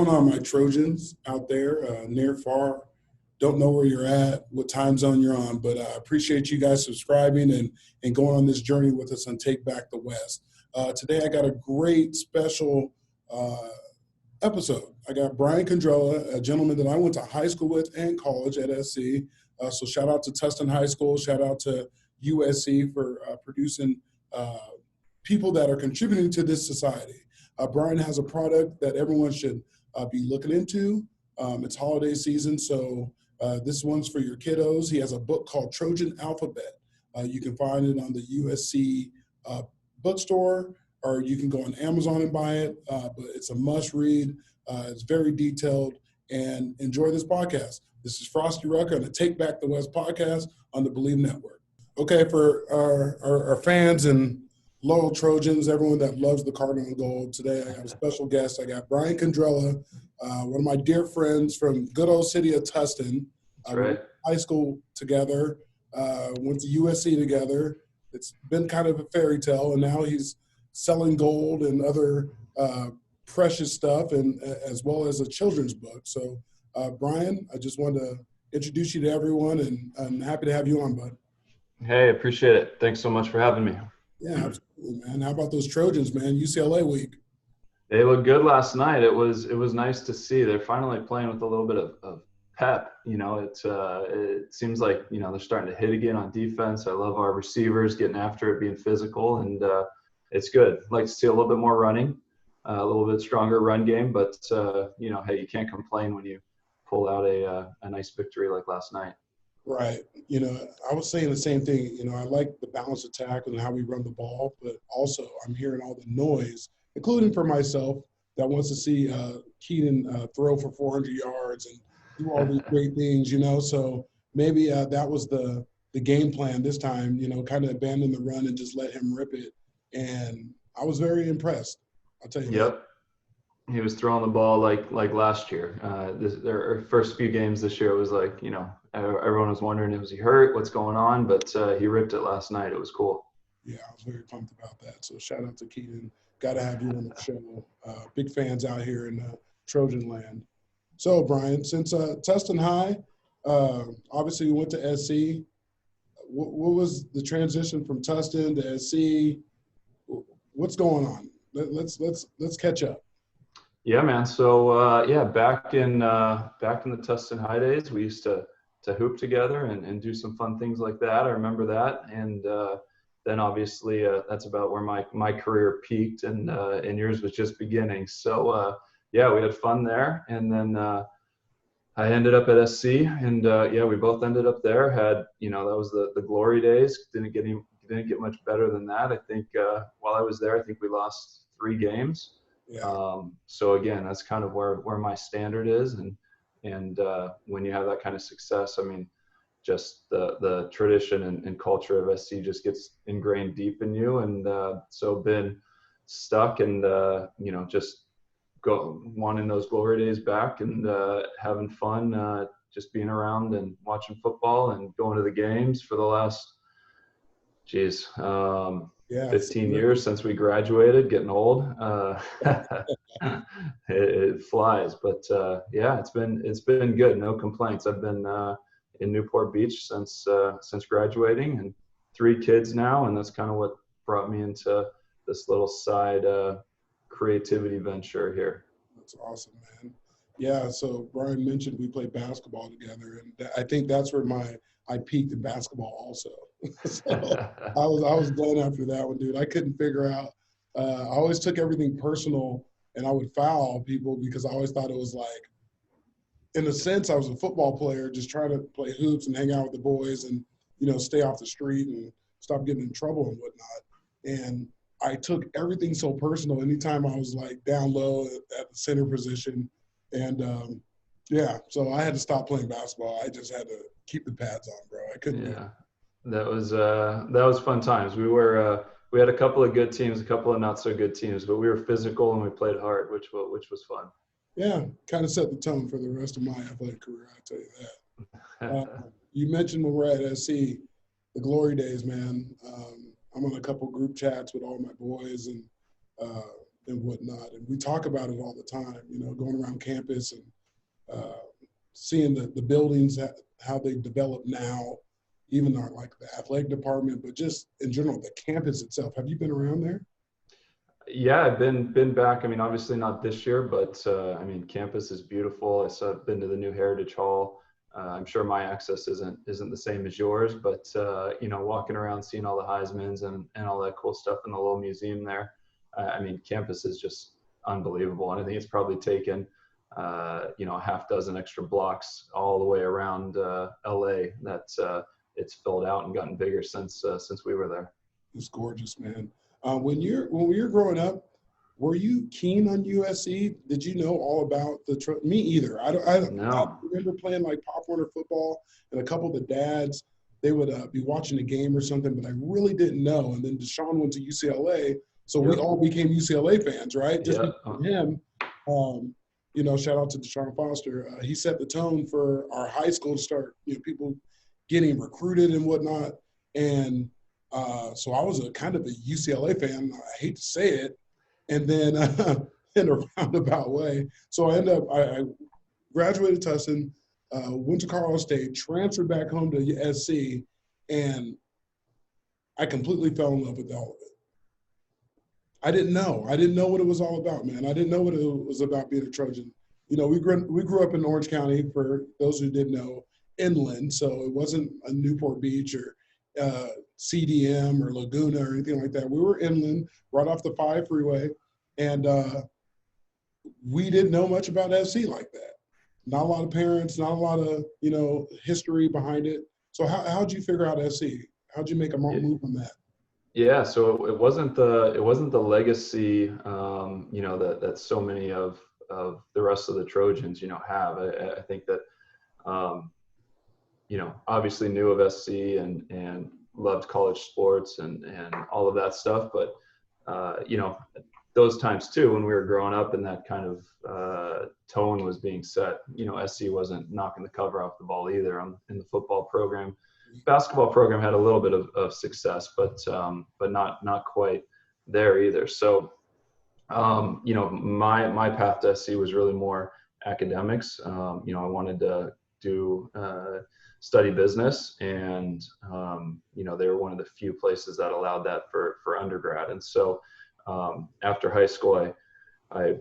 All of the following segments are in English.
going on, my Trojans out there, near, far? Don't know where you're at, what time zone you're on, but I appreciate you guys subscribing and going on this journey with us on Take Back the West. Today I got a great special episode. I got Brian Candrella, a gentleman that I went to high school with and college at SC. So shout out to Tustin High School, shout out to USC for producing people that are contributing to this society. Brian has a product that everyone should be looking into. It's holiday season, so this one's for your kiddos. He has a book called Trojan Alphabet. You can find it on the USC bookstore, or you can go on Amazon and buy it, but it's a must read. It's very detailed, and enjoy this podcast. This is Frostee Rucker on the Take Back the West podcast on the Believe Network. Okay, for our fans and loyal Trojans, everyone that loves the Cardinal and Gold, today I have a special guest. I got Brian Candrella, one of my dear friends from good old city of Tustin. Right. We went to high school together, went to USC together. It's been kind of a fairy tale, and now he's selling gold and other precious stuff, and as well as a children's book. So, Brian, I just wanted to introduce you to everyone, and I'm happy to have you on, bud. Hey, appreciate it. Thanks so much for having me. Yeah, absolutely, man. How about those Trojans, man? UCLA week. They looked good last night. It was nice to see. They're finally playing with a little bit of pep. You know, it seems like, you know, they're starting to hit again on defense. I love our receivers getting after it, being physical, and it's good. Like to see a little bit more running, a little bit stronger run game. But you know, hey, you can't complain when you pull out a nice victory like last night. Right. You know, I was saying the same thing. You know, I like the balanced attack and how we run the ball, but also I'm hearing all the noise, including for myself, that wants to see Keaton throw for 400 yards and do all these great things, you know. So maybe that was the game plan this time, you know, kind of abandon the run and just let him rip it. And I was very impressed. I'll tell you Yep. He was throwing the ball like last year. Their first few games this year, it was like, you know, everyone was wondering, was he hurt? What's going on? But he ripped it last night. It was cool. Yeah, I was very pumped about that. So shout out to Keaton. Got to have you on the show. Big fans out here in Trojan land. So, Brian, since Tustin High, obviously you went to SC. What was the transition from Tustin to SC? What's going on? Let's catch up. Yeah, man. So yeah, back in the Tustin High days, we used to hoop together and do some fun things like that. I remember that, and then obviously that's about where my career peaked, and yours was just beginning. So yeah, we had fun there, and then I ended up at SC, and yeah, we both ended up there. Had, you know, that was the glory days. Didn't get much better than that. I think while I was there, I think we lost 3 games. Yeah. So again, that's kind of where my standard is, and when you have that kind of success, I mean, just the tradition and culture of SC just gets ingrained deep in you, and so been stuck, and you know, just wanting those glory days back, and having fun, just being around and watching football and going to the games for the last 15 years since we graduated, getting old. It flies, but yeah, it's been good. No complaints. I've been in Newport Beach since graduating, and 3 kids now, and that's kind of what brought me into this little side creativity venture here. That's awesome, man. Yeah, so Brian mentioned we played basketball together, and I think that's where I peaked in basketball also. So I was done after that one, dude. I couldn't figure out. I always took everything personal, and I would foul people because I always thought it was like, in a sense, I was a football player just trying to play hoops and hang out with the boys and, you know, stay off the street and stop getting in trouble and whatnot. And I took everything so personal anytime I was like down low at the center position. And yeah, so I had to stop playing basketball. I just had to keep the pads on, bro. I couldn't. Yeah, that was fun times. We had a couple of good teams, a couple of not so good teams, but we were physical and we played hard, which was fun. Yeah, kind of set the tone for the rest of my athletic career, I'll tell you that. You mentioned when we're at SC, the glory days, man. I'm on a couple group chats with all my boys, and and whatnot. And we talk about it all the time, going around campus and seeing the buildings, how they develop now, even like the athletic department, but just in general, the campus itself. Have you been around there? Yeah, I've been back. I mean, obviously not this year, but I mean, campus is beautiful. I've been to the new Heritage Hall. I'm sure my access isn't the same as yours, but walking around, seeing all the Heismans and all that cool stuff in the little museum there. I mean, campus is just unbelievable, and I think it's probably taken a half dozen extra blocks all the way around LA. That's it's filled out and gotten bigger since we were there. It's gorgeous, man. When we were growing up, were you keen on USC? Did you know all about me either? I remember playing like Pop Warner football, and a couple of the dads, they would be watching a game or something, but I really didn't know. And then Deshaun went to UCLA, so we all became UCLA fans, right? Just because him. Shout out to Deshaun Foster. He set the tone for our high school to start, people getting recruited and whatnot. And so I was a kind of a UCLA fan. I hate to say it. And then in a roundabout way. So I graduated Tustin, went to Colorado State, transferred back home to SC, and I completely fell in love with all of it. I didn't know what it was all about, man. I didn't know what it was about being a Trojan. We grew up in Orange County, for those who didn't know, inland. So it wasn't a Newport Beach or CDM or Laguna or anything like that. We were inland, right off the 5 freeway, and we didn't know much about SC like that. Not a lot of parents, not a lot of history behind it. So how'd you figure out SC? How'd you make a move on that? Yeah, so it wasn't the legacy that so many of the rest of the Trojans have. I think that obviously knew of SC and loved college sports and all of that stuff, but those times too when we were growing up and that kind of tone was being set, SC wasn't knocking the cover off the ball either in the football program. Basketball program had a little bit of success, but not quite there either. So, my path to SC was really more academics. I wanted to do study business, and they were one of the few places that allowed that for undergrad. And so, after high school, I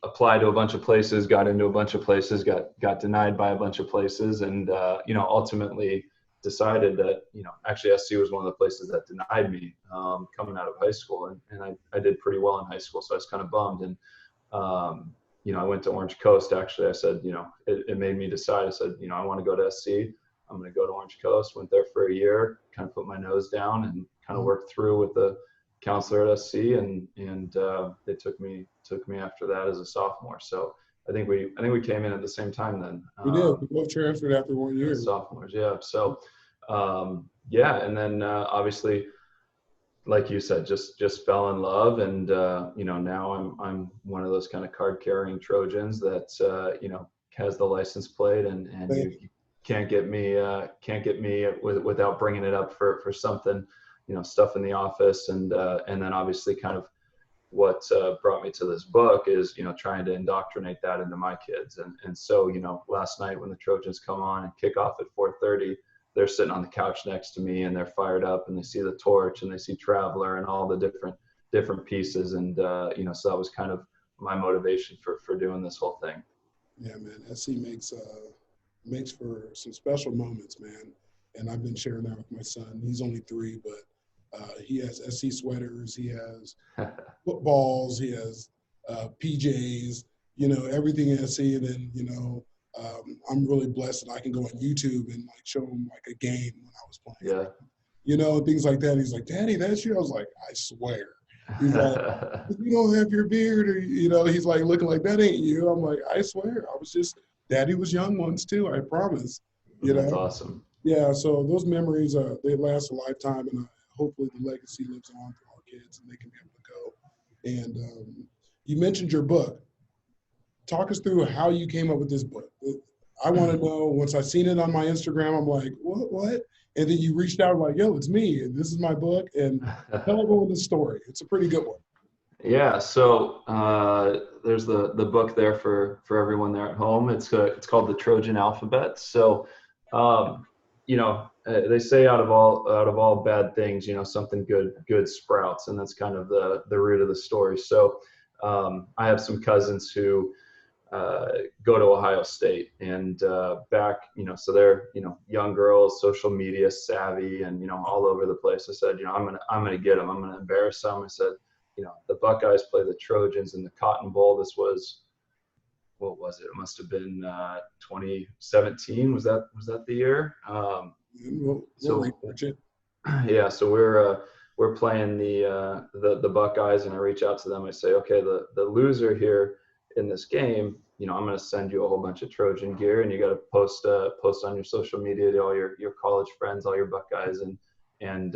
applied to a bunch of places, got into a bunch of places, got denied by a bunch of places, and ultimately decided that actually SC was one of the places that denied me coming out of high school, and I did pretty well in high school, so I was kind of bummed. And I went to Orange Coast. Actually, I said it made me decide. I said I want to go to SC. I'm going to go to Orange Coast. Went there for a year, kind of put my nose down and kind of worked through with the counselor at SC, and they took me after that as a sophomore. So I think we came in at the same time then. We did. We both transferred after 1 year. Sophomores, yeah. So, and then obviously, like you said, just fell in love, and now I'm one of those kind of card-carrying Trojans that has the license plate, and you can't get me without bringing it up for something, stuff in the office, and then obviously kind of what brought me to this book is trying to indoctrinate that into my kids, and so last night when the Trojans come on and kick off at 4:30, they're sitting on the couch next to me and they're fired up, and they see the torch and they see Traveler and all the different pieces, and so that was kind of my motivation for doing this whole thing. Yeah, man, SC makes for some special moments, man, and I've been sharing that with my son. He's only 3, but he has SC sweaters, he has footballs, he has PJs, everything in SC. And then, I'm really blessed that I can go on YouTube and show him a game when I was playing. Yeah. Things like that. He's like, "Daddy, that's you." I was like, "I swear." He's like, "You don't have your beard," or he's like looking like, "That ain't you." I'm like, "I swear, I was just Daddy was young once too. I promise." That's awesome. Yeah. So those memories, they last a lifetime, and hopefully the legacy lives on for our kids and they can be able to go. And you mentioned your book. Talk us through how you came up with this book. I want to know, once I seen it on my Instagram, I'm like, what? And then you reached out like, "Yo, it's me, and this is my book." And tell everyone the story. It's a pretty good one. Yeah, so there's the book there for everyone there at home. It's called the Trojan Alphabet. So they say out of all bad things, something good sprouts, and that's kind of the root of the story. So I have some cousins who uh, go to Ohio State, and back, so they're young girls, social media savvy, and all over the place. I said, I'm gonna get them. I'm gonna embarrass them. I said, the Buckeyes play the Trojans in the Cotton Bowl. This was, what was it? It must have been 2017. Was that the year? We'll So research it. yeah, so we're playing the Buckeyes, and I reach out to them. I say, okay, the loser here in this game, I'm going to send you a whole bunch of Trojan gear, and you got to post on your social media to all your college friends, all your Buckeyes, and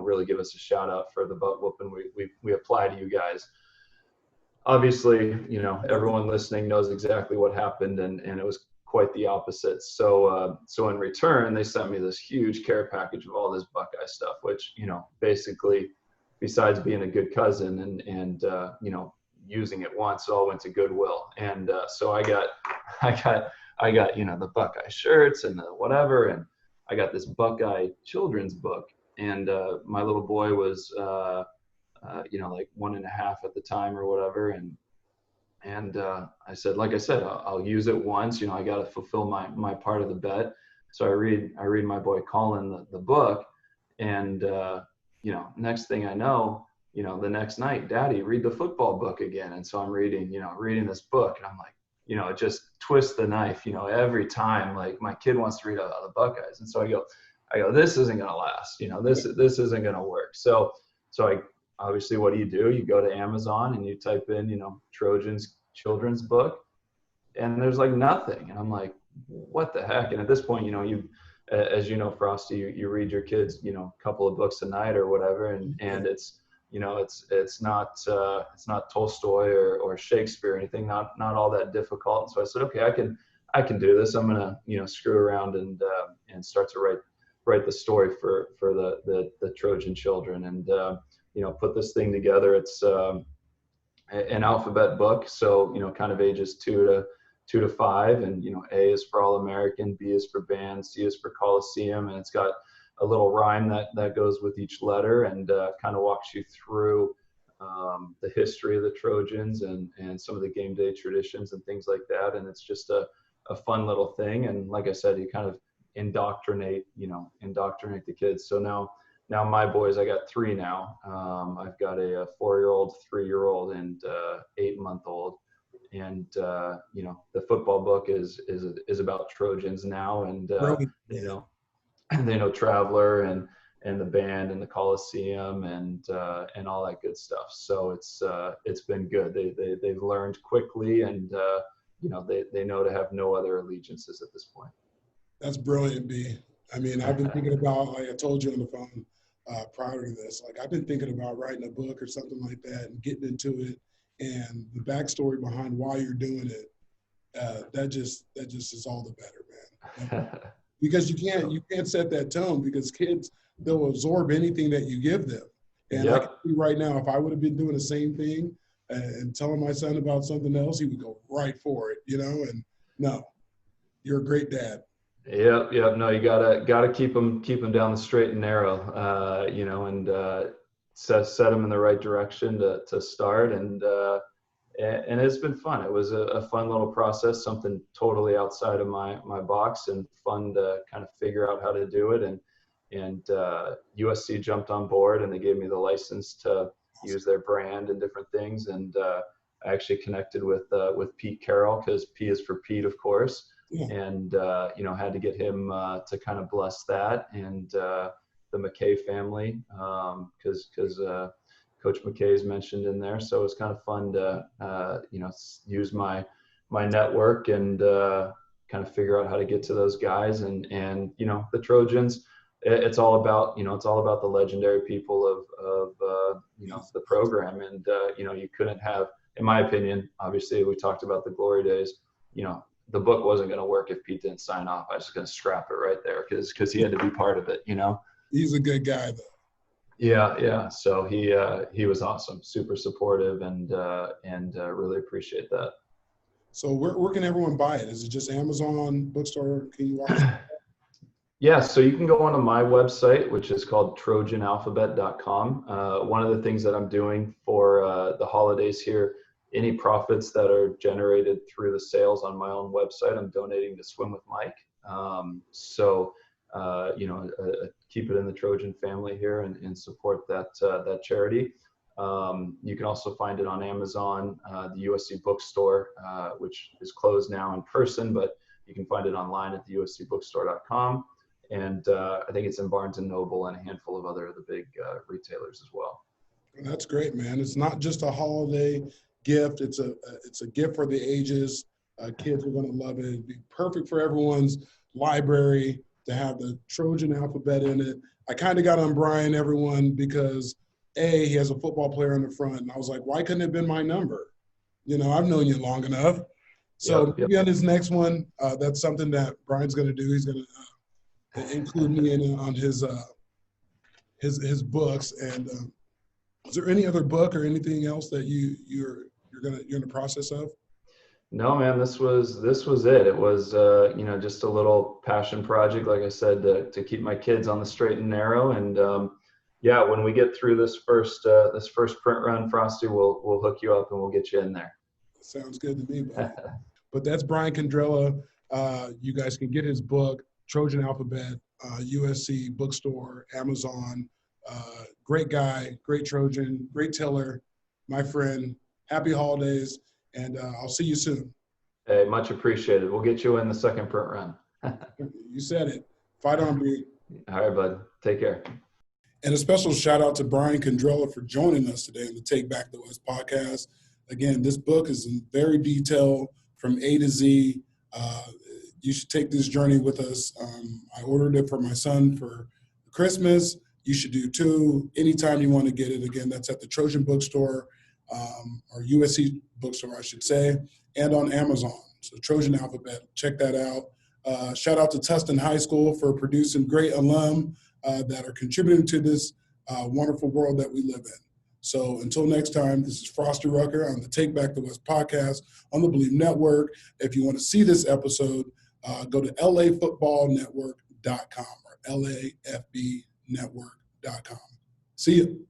really give us a shout out for the butt whooping we apply to you guys. Obviously, everyone listening knows exactly what happened, and it was quite the opposite. So in return, they sent me this huge care package of all this Buckeye stuff, which, basically, besides being a good cousin and using it once, it all went to Goodwill. And so I got the Buckeye shirts and the whatever, and I got this Buckeye children's book. And my little boy was like 1.5 at the time or whatever, and I said, like I said, I'll use it once. I got to fulfill my part of the bet. So I read my boy Colin the book, and next thing I know, the next night, Daddy, read the football book again. And so I'm reading this book, and I'm like, it just twists the knife, every time. Like, my kid wants to read about the Buckeyes, and so I go, this isn't gonna last. This isn't gonna work. So I obviously, what do? You go to Amazon and you type in, Trojans children's book, and there's like nothing. And I'm like, what the heck? And at this point, as you know, Frosty, you read your kids, a couple of books a night or whatever, and it's not Tolstoy or Shakespeare or anything, not all that difficult. And so I said, okay, I can do this. I'm gonna, screw around and start to write the story for the Trojan children, and put this thing together. It's an alphabet book, so kind of ages 2 to 5, and A is for All American, B is for band, C is for Coliseum, and it's got a little rhyme that goes with each letter, and kind of walks you through the history of the Trojans and some of the game day traditions and things like that. And it's just a fun little thing. And like I said, you kind of indoctrinate the kids. So now my boys, I got 3 now. I've got a 4-year-old, 3-year-old, and 8-month-old. And the football book is about Trojans now, and they know Traveler and the band and the Coliseum and all that good stuff. So it's been good. They've learned quickly, and they know to have no other allegiances at this point. That's brilliant, B. I mean, I've been thinking about, like I told you on the phone prior to this, like I've been thinking about writing a book or something like that and getting into it, and the backstory behind why you're doing it. That just is all the better, man. Because you can't set that tone, because kids, they'll absorb anything that you give them. And I can see right now, if I would have been doing the same thing and telling my son about something else, he would go right for it, and no, you're a great dad. Yep. No, you gotta keep them down the straight and narrow, and set them in the right direction to start, and it's been fun. It was a fun little process, something totally outside of my box, and fun to kind of figure out how to do it. And USC jumped on board, and they gave me the license to use their brand and different things. And I actually connected with Pete Carroll, because P is for Pete, of course. Yeah. And had to get him to kind of bless that, and the McKay family, because Coach McKay is mentioned in there. So it's kind of fun to use my network and kind of figure out how to get to those guys, and the Trojans. It's all about the legendary people of the program, and you couldn't have, in my opinion, obviously we talked about the glory days. The book wasn't going to work if Pete didn't sign off. I was just going to scrap it right there because he had to be part of it, He's a good guy, though. Yeah. So he was awesome, super supportive, and really appreciate that. So where can everyone buy it? Is it just Amazon bookstore? Can you walk us? Yeah, so you can go onto my website, which is called trojanalphabet.com. One of the things that I'm doing for the holidays here, any profits that are generated through the sales on my own website, I'm donating to Swim with Mike. Keep it in the Trojan family here and support that charity. You can also find it on Amazon, the USC bookstore, which is closed now in person, but you can find it online at the uscbookstore.com. And I think it's in Barnes and Noble and a handful of other of the big retailers as well. That's great, man. It's not just a holiday gift. It's a gift for the ages. Kids are going to love it. It'd be perfect for everyone's library to have the Trojan alphabet in it. I kind of got on Brian, everyone, because he has a football player in the front. And I was like, why couldn't it have been my number? I've known you long enough. So maybe on his next one, that's something that Brian's going to do. He's going to include me in on his books. And is there any other book or anything else that you're in the process of? No, man, this was it. It was just a little passion project, like I said, to keep my kids on the straight and narrow. And when we get through this first print run, Frosty, we'll hook you up and we'll get you in there. Sounds good to me, buddy. But that's Brian Candrella. You guys can get his book, Trojan Alphabet, USC bookstore, Amazon. Great guy, great Trojan, great tiller, my friend. Happy holidays, and I'll see you soon. Hey, much appreciated. We'll get you in the second print run. You said it. Fight on, B. All right, bud. Take care. And a special shout out to Brian Candrella for joining us today on the Take Back the West podcast. Again, this book is in very detailed from A to Z. You should take this journey with us. I ordered it for my son for Christmas. You should do too. Anytime you want to get it. Again, that's at the Trojan bookstore, or USC bookstore, I should say, and on Amazon. So Trojan Alphabet, check that out. Shout out to Tustin High School for producing great alum that are contributing to this wonderful world that we live in. So until next time, this is Frostee Rucker on the Take Back the West podcast on the Believe Network. If you want to see this episode, go to lafootballnetwork.com or lafbnetwork.com. See you.